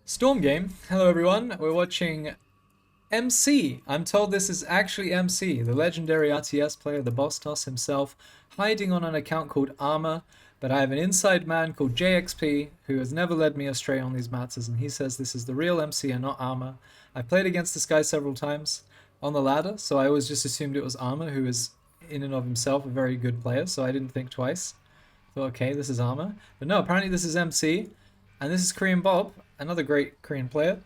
Storm game. Hello everyone. We're watching MC. I'm told this is actually MC, the legendary RTS player, the boss toss himself, hiding on an account called Armor. But I have an inside man called JXP who has never led me astray on these matters, and he says this is the real MC and not Armor. I played against this guy several times on the ladder, so I always just assumed it was Armor, who is in and of himself a very good player, so I didn't think twice. Thought, okay, this is Armor. But no, apparently this is MC, and this is Korean Bob, another great Korean player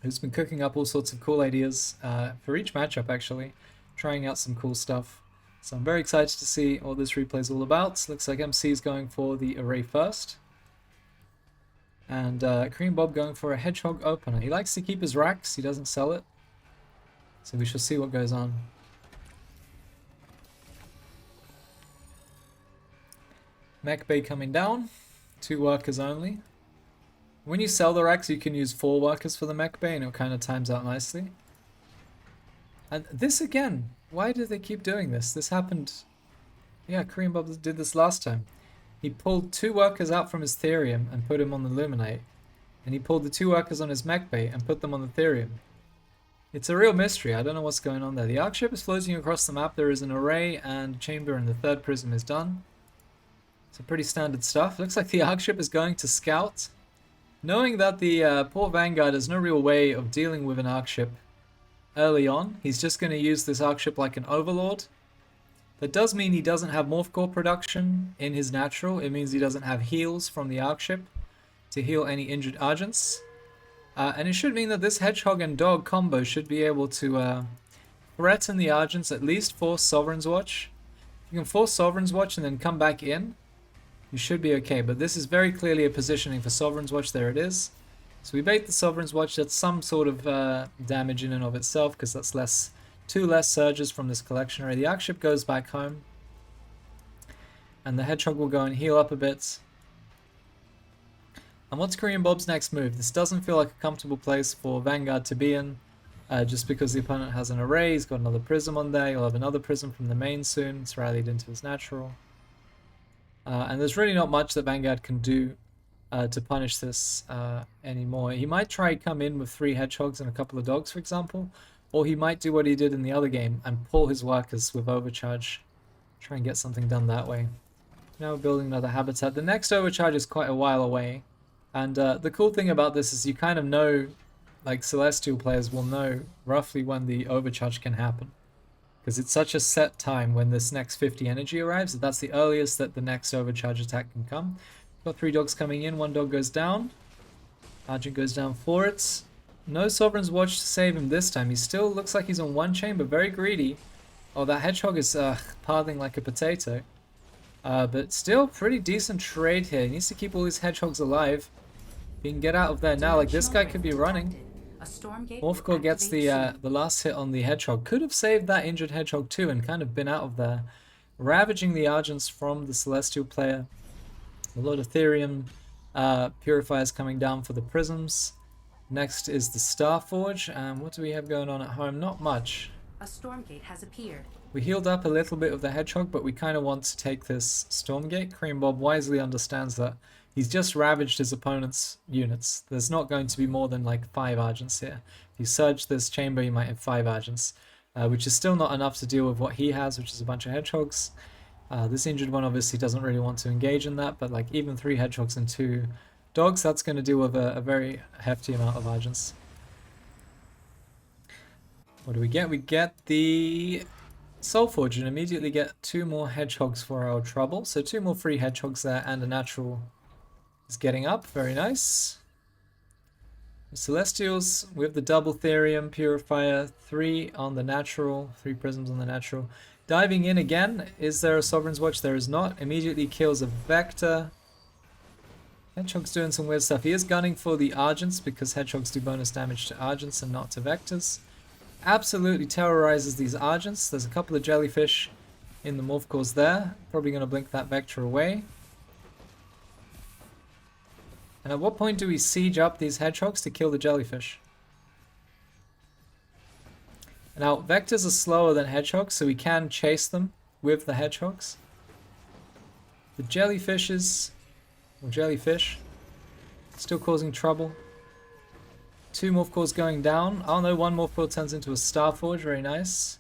who's been cooking up all sorts of cool ideas for each matchup, actually, trying out some cool stuff. So I'm very excited to see what this replay is all about. Looks like MC is going for the array first, and Korean Bob going for a hedgehog opener. He likes to keep his racks, he doesn't sell it, so we shall see what goes on. Mech bay coming down, 2 workers only. When you sell the racks, you can use 4 workers for the mech bay, and it kind of times out nicely. And this again, why do they keep doing this? This happened, yeah, Korean Bob did this last time. He pulled 2 workers out from his Therium and put him on the Luminite, and he pulled the 2 workers on his mech bay and put them on the Therium. It's a real mystery, I don't know what's going on there. The arc ship is floating across the map, there is an array and chamber, and the 3rd prism is done. It's pretty standard stuff. Looks like the arc ship is going to scout. Knowing that the poor Vanguard has no real way of dealing with an arc ship early on, he's just going to use this arc ship like an overlord. That does mean he doesn't have morph core production in his natural. It means he doesn't have heals from the arc ship to heal any injured Argents. And it should mean that this hedgehog and dog combo should be able to threaten the Argents, at least force Sovereign's Watch. If you can force Sovereign's Watch and then come back in, you should be okay, but this is very clearly a positioning for Sovereign's Watch. There it is. So we bait the Sovereign's Watch. That's some sort of damage in and of itself, because that's 2 less surges from this collection array. The arc ship goes back home, and the hedgehog will go and heal up a bit. And what's Korean Bob's next move? This doesn't feel like a comfortable place for Vanguard to be in, just because the opponent has an array. He's got another prism on there. He'll have another prism from the main soon. It's rallied into his natural. And there's really not much that Vanguard can do to punish this anymore. He might try come in with 3 hedgehogs and a couple of dogs, for example, or he might do what he did in the other game and pull his workers with overcharge, try and get something done that way. Now we're building another habitat. The next overcharge is quite a while away, and the cool thing about this is you kind of know, like Celestial players will know roughly when the overcharge can happen, because it's such a set time when this next 50 energy arrives. That's the earliest that the next overcharge attack can come. Got 3 dogs coming in, 1 dog goes down. Argent goes down for it. No Sovereign's Watch to save him this time. He still looks like he's on 1 chamber, very greedy. Oh, that hedgehog is pathing like a potato. But still pretty decent trade here. He needs to keep all his hedgehogs alive. If he can get out of there now, like this guy could be running. Morph core gets the last hit on the hedgehog. Could have saved that injured hedgehog too and kind of been out of there. Ravaging the Argents from the Celestial player. A lot of Therium purifiers coming down for the prisms. Next is the Starforge. And what do we have going on at home? Not much. A Stormgate has appeared. We healed up a little bit of the hedgehog, but we kind of want to take this Stormgate. Korean Bob wisely understands that he's just ravaged his opponent's units. There's not going to be more than like 5 Argents here. If you surge this chamber, you might have 5 Argents, which is still not enough to deal with what he has, which is a bunch of hedgehogs. This injured one obviously doesn't really want to engage in that, but like even 3 hedgehogs and 2 dogs, that's going to deal with a very hefty amount of Argents. What do we get? We get the Soulforge and immediately get 2 more hedgehogs for our trouble. So 2 more free hedgehogs there, and a natural is getting up. Very nice. The Celestials with the double Therium Purifier, 3 on the natural, 3 prisms on the natural. Diving in again. Is there a Sovereign's Watch? There is not. Immediately kills a Vector. Hedgehog's doing some weird stuff. He is gunning for the Argents because hedgehogs do bonus damage to Argents and not to Vectors. Absolutely terrorizes these Argents. There's a couple of jellyfish in the morph cores there. Probably going to blink that Vector away. And at what point do we siege up these hedgehogs to kill the jellyfish? Now, Vectors are slower than hedgehogs, so we can chase them with the hedgehogs. The jellyfishes, or jellyfish, still causing trouble. 2 morph cores going down. Oh no, 1 morph core turns into a Starforge, very nice.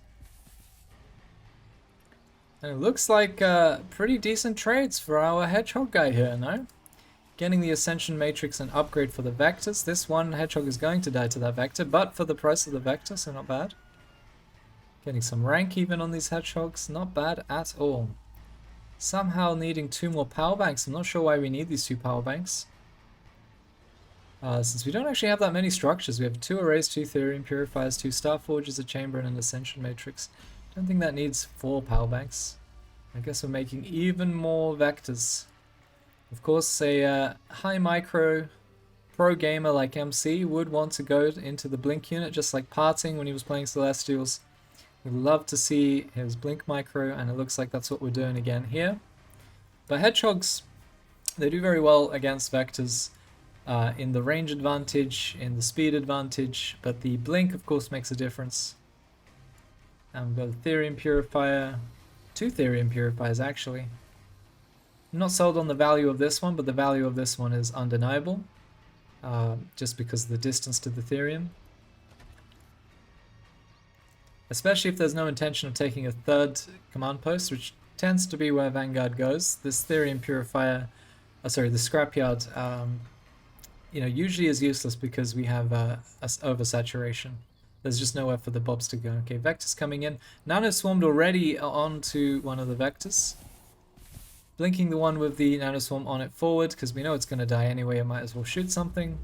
And it looks like pretty decent trades for our Hedgehog guy here, no? Getting the Ascension Matrix and upgrade for the Vectors. This one Hedgehog is going to die to that Vector, but for the price of the Vector, so not bad. Getting some rank even on these Hedgehogs, not bad at all. Somehow needing 2 more power banks. I'm not sure why we need these 2 power banks. Since we don't actually have that many structures. We have 2 arrays, 2 Therium Purifiers, 2 Star Forges, a Chamber, and an Ascension Matrix. Don't think that needs 4 power banks. I guess we're making even more Vectors. Of course, a high micro pro gamer like MC would want to go into the Blink unit, just like Parting when he was playing Celestials. We'd love to see his Blink micro, and it looks like that's what we're doing again here. But Hedgehogs, they do very well against Vectors. In the range advantage, in the speed advantage, but the blink of course makes a difference. And we've got a Therium Purifier, 2 Therium Purifiers actually. I'm not sold on the value of this one, but the value of this one is undeniable, just because of the distance to the Therium. Especially if there's no intention of taking a 3rd command post, which tends to be where Vanguard goes. This Therium Purifier, the Scrapyard, you know, usually is useless because we have oversaturation. There's just nowhere for the bobs to go. Okay, Vectors coming in. Nano swarmed already onto one of the Vectors. Blinking the one with the Nano Swarm on it forward because we know it's going to die anyway. I might as well shoot something.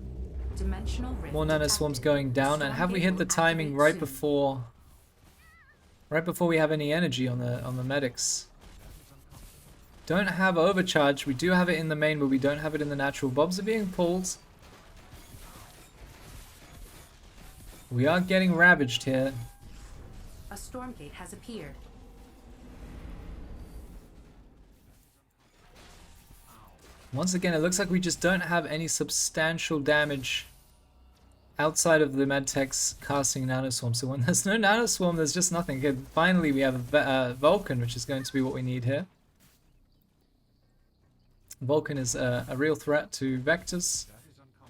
More Nano Swarms going down. And have we hit the timing right before we have any energy on the medics? Don't have overcharge. We do have it in the main, but we don't have it in the natural. Bobs are being pulled. We are getting ravaged here. A storm gate has appeared. Once again, it looks like we just don't have any substantial damage outside of the medtechs casting Nanoswarm. So when there's no Nanoswarm, there's just nothing. Okay, finally, we have a Vulcan, which is going to be what we need here. Vulcan is a real threat to Vectors.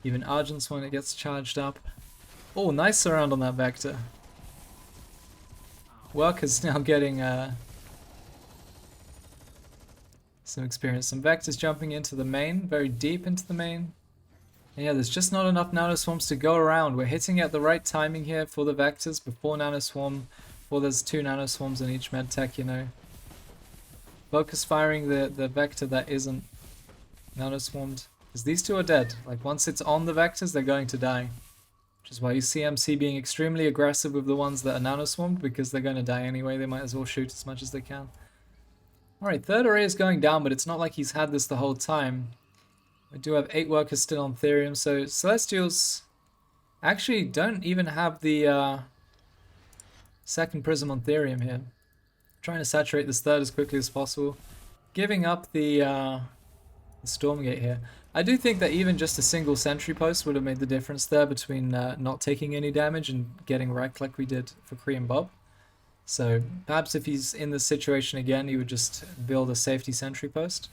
Even Argents when it gets charged up. Oh, nice surround on that Vector. Worker's now getting some experience. Some Vectors jumping into the main, very deep into the main. And yeah, there's just not enough Nanoswarms to go around. We're hitting at the right timing here for the Vectors before Nanoswarm. Before there's 2 Nanoswarms in each medtech, you know. Focus firing the Vector that isn't Nanoswarmed. Because these 2 are dead. Like, once it's on the Vectors, they're going to die. Which is why you see MC being extremely aggressive with the ones that are Nanoswarmed, because they're going to die anyway. They might as well shoot as much as they can. Alright, 3rd array is going down, but it's not like he's had this the whole time. We do have 8 workers still on Therium, so Celestials actually don't even have the 2nd Prism on Therium here. Trying to saturate this 3rd as quickly as possible. Giving up the Stormgate here. I do think that even just a single sentry post would have made the difference there between not taking any damage and getting wrecked like we did for Kree and Bob. So perhaps if he's in this situation again, he would just build a safety sentry post.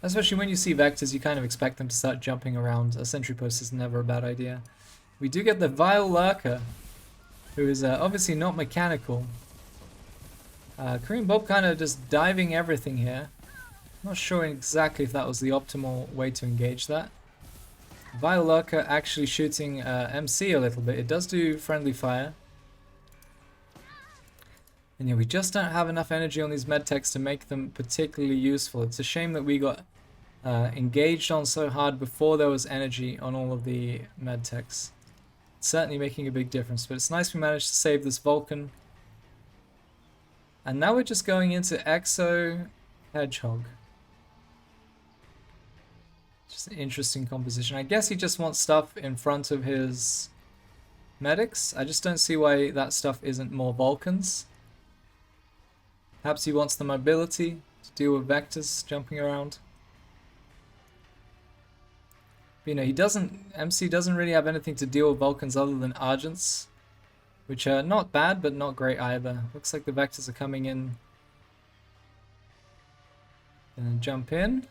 Especially when you see Vectors, you kind of expect them to start jumping around. A sentry post is never a bad idea. We do get the Vile Lurker, who is obviously not mechanical. Kree and Bob kind of just diving everything here. Not sure exactly if that was the optimal way to engage that. Vile Lurker actually shooting MC a little bit. It does do friendly fire. And yeah, we just don't have enough energy on these medtechs to make them particularly useful. It's a shame that we got engaged on so hard before there was energy on all of the medtechs. It's certainly making a big difference, but it's nice we managed to save this Vulcan. And now we're just going into Exo Hedgehog. Just an interesting composition. I guess he just wants stuff in front of his medics. I just don't see why that stuff isn't more Vulcans. Perhaps he wants the mobility to deal with Vectors jumping around. But, you know, MC doesn't really have anything to deal with Vulcans other than Argents, which are not bad, but not great either. Looks like the Vectors are coming in. And jump in.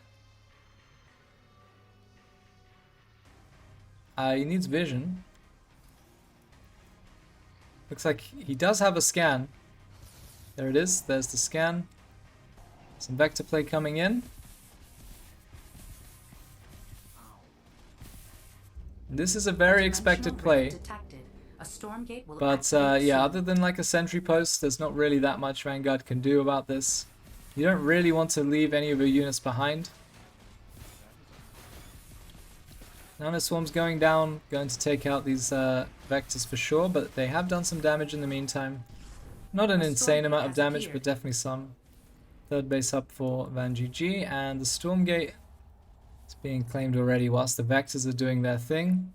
He needs vision. Looks like he does have a scan. There it is. There's the scan. Some vector play coming in. This is a very expected play. But yeah, other than like a sentry post, there's not really that much Vanguard can do about this. You don't really want to leave any of your units behind. Nanoswarm's going down, going to take out these vectors for sure, but they have done some damage in the meantime. Not an insane amount of damage, but definitely some. Third base up for VanGG, and the Stormgate is being claimed already whilst the vectors are doing their thing.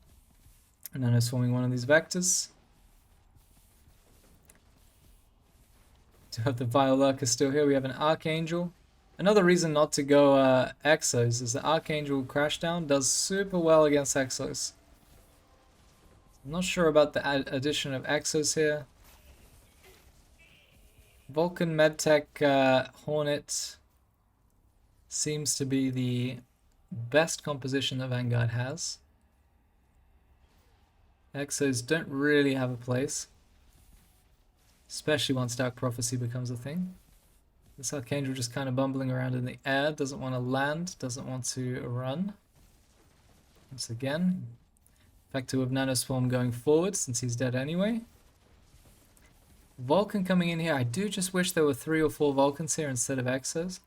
And nanoswarming one of these vectors. To have the Vile Lurker still here, we have an Archangel. Another reason not to go Exos is that Archangel Crashdown does super well against Exos. I'm not sure about the addition of Exos here. Vulcan Medtech Hornet seems to be the best composition that Vanguard has. Exos don't really have a place, especially once Dark Prophecy becomes a thing. This Archangel just kind of bumbling around in the air, doesn't want to land, doesn't want to run. Once again, effective with Nanoswarm going forward since he's dead anyway. Vulcan coming in here. I do just wish there were 3 or 4 Vulcans here instead of Exos.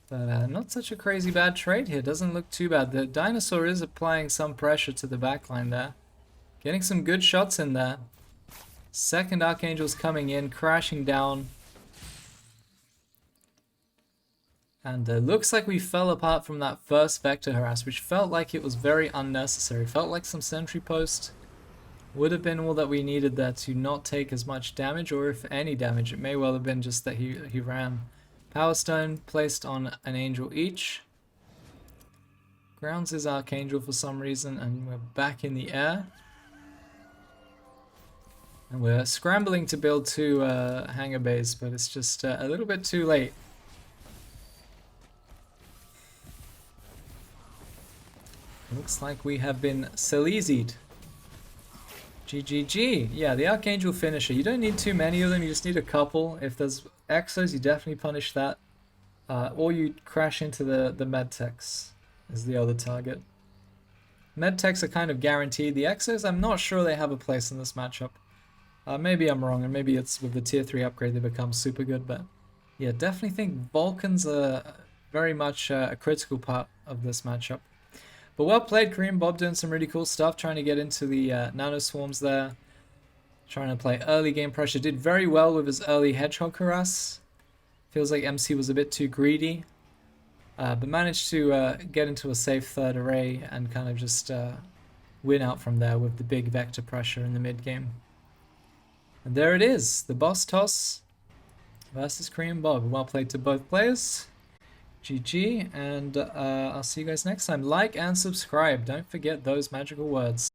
But not such a crazy bad trade here. Doesn't look too bad. The Dinosaur is applying some pressure to the backline there. Getting some good shots in there. Second Archangel's coming in, crashing down. And looks like we fell apart from that first Vector Harass, which felt like it was very unnecessary. Felt like some sentry post would have been all that we needed there to not take as much damage, or if any damage. It may well have been just that he ran. Power Stone placed on an Angel each. Grounds his Archangel for some reason, and we're back in the air. And we're scrambling to build 2 hangar bays, but it's just a little bit too late. Looks like we have been Selezied. GGG. Yeah, the Archangel finisher. You don't need too many of them, you just need a couple. If there's Exos, you definitely punish that. Or you crash into the Medtechs is the other target. Medtechs are kind of guaranteed. The Exos, I'm not sure they have a place in this matchup. Maybe I'm wrong, and maybe it's with the tier 3 upgrade they become super good, but yeah, definitely think Vulcans are very much a critical part of this matchup. But well played, Korean Bob, doing some really cool stuff, trying to get into the nanoswarms there, trying to play early game pressure. Did very well with his early Hedgehog harass. Feels like MC was a bit too greedy, but managed to get into a safe third array and kind of just win out from there with the big vector pressure in the mid game. And there it is, the boss toss versus Korean Bob. Well played to both players. GG, and I'll see you guys next time. Like and subscribe. Don't forget those magical words.